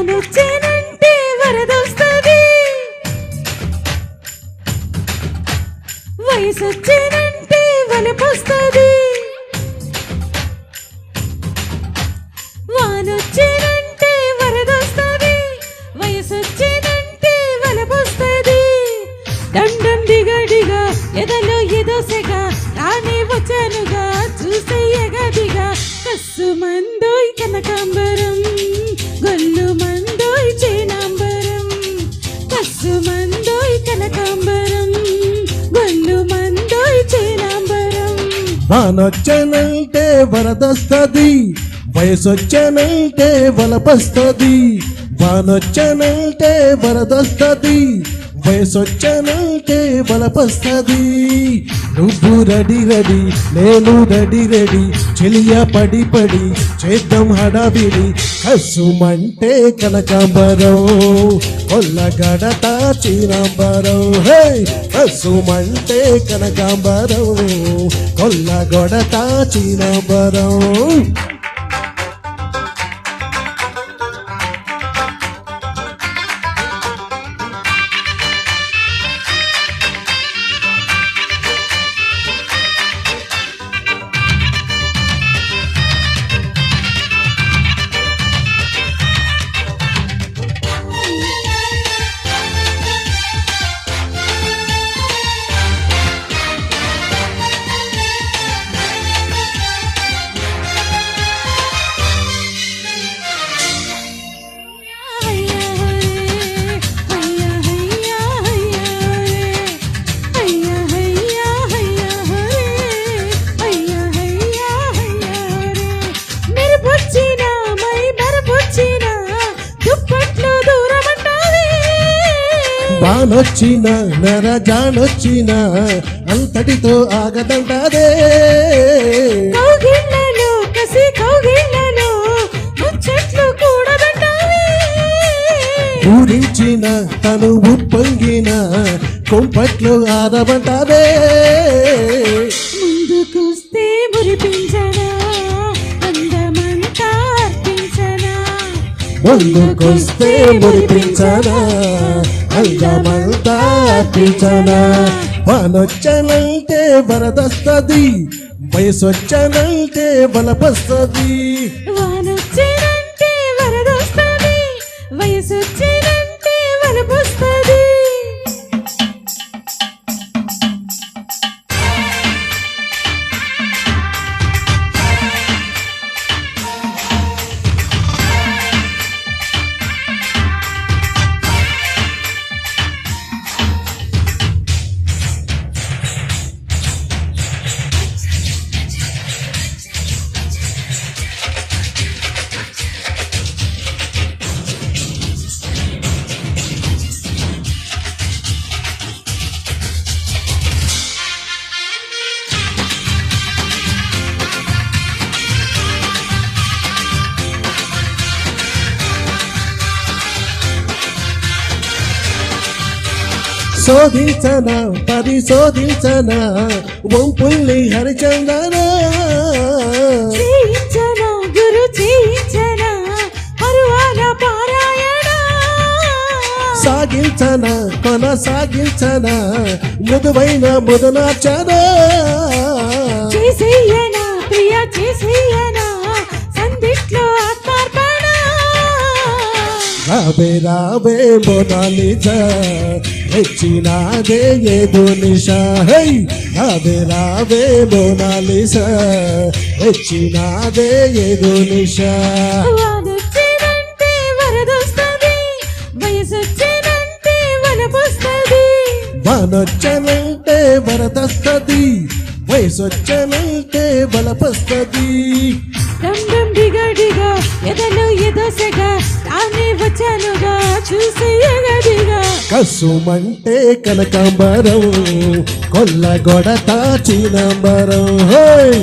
వానొచ్చేనంటే వరదొస్తది, వయసొచ్చేనంటే వలపొస్తది. వానొచ్చేనంటే వరదొస్తది, వయసొచ్చేనంటే వలపొస్తది. దండం దిగడిగా ఎదలో ఎదోసెగా రానే వచ్చానుగా చూసే ఎగదిగా. కస్సు మందోయ్ కనకాంబరం, గొల్లు మందోయ్ చేనాంబరం. కస్సు మందోయ్ కనకాంబరం, గొల్లు మందోయ్ చేనాంబరం. వానొచ్చనంటే వరదొస్తది, వయసొచ్చనంటే వలపొస్తది. వానొచ్చనంటే వరదొస్తది, వయసొచ్చనంటే వలపొస్తది. నువ్వు రెడీ రెడీ, నేను రెడీ రెడీ, చెలియ పడి పడి చేద్దాం హడావిడి. కసుమంటే కనకాంబరం, కొల్లగడత చీనాంబరం. హే కసుమంటే కనకాంబరం, కొల్లగొడత చీనాంబరం. వానొచ్చిన నరజానొచ్చిన అంతటితో ఆగదంటాదే. కౌగిళ్ళలో కసి కౌగిళ్ళలో ముచ్చట్లు కూడదంటావే. ఊరించిన తను ఉప్పొంగిన కొంపట్లు ఆరబంటాదే. ముందుకొస్తే మురిపించనా అందమంతా అర్పించనా. ముందుకొస్తే మురిపించనా అందమంతా అర్పించనా. వానొచ్చనంటే వరదొస్తది, వయసొచ్చనంటే వలపొస్తది. వానొచ్చేనంటే వరదొస్తది, వయసొచ్చేనంటే వలపొస్తది. శోధించనా పరిశోధించనా వంపుల్ని హరిచందనా. చేయించనా గురు చేయించనా పరువాల పారాయణ. సాగించనా కొనసాగించనా మృదువైన ముదునార్చనా. చేసేయనా ప్రియ చేసేయనా సందిట్లో ఆత్మార్పణ. రావే రావే మోనాలిసా వచ్చినాదే ఏదో నిషా. హై రావే రావే మోనాలిసా వచ్చినాదే ఏదో నిషా. వానొచ్చేనంటే వరదొస్తది, వయసొచ్చేనంటే వలపొస్తది. వానొచ్చనంటే వరదొస్తది, వయసొచ్చనంటే వలపొస్తది. దండం దిగడిగా ఎదలో ఎదోసెగా రానే వచ్చానుగా చూసే ఎగదిగా. కసుమంటే కనకాంబరం, కొల్లగొడత చీనాంబరం. హోయ్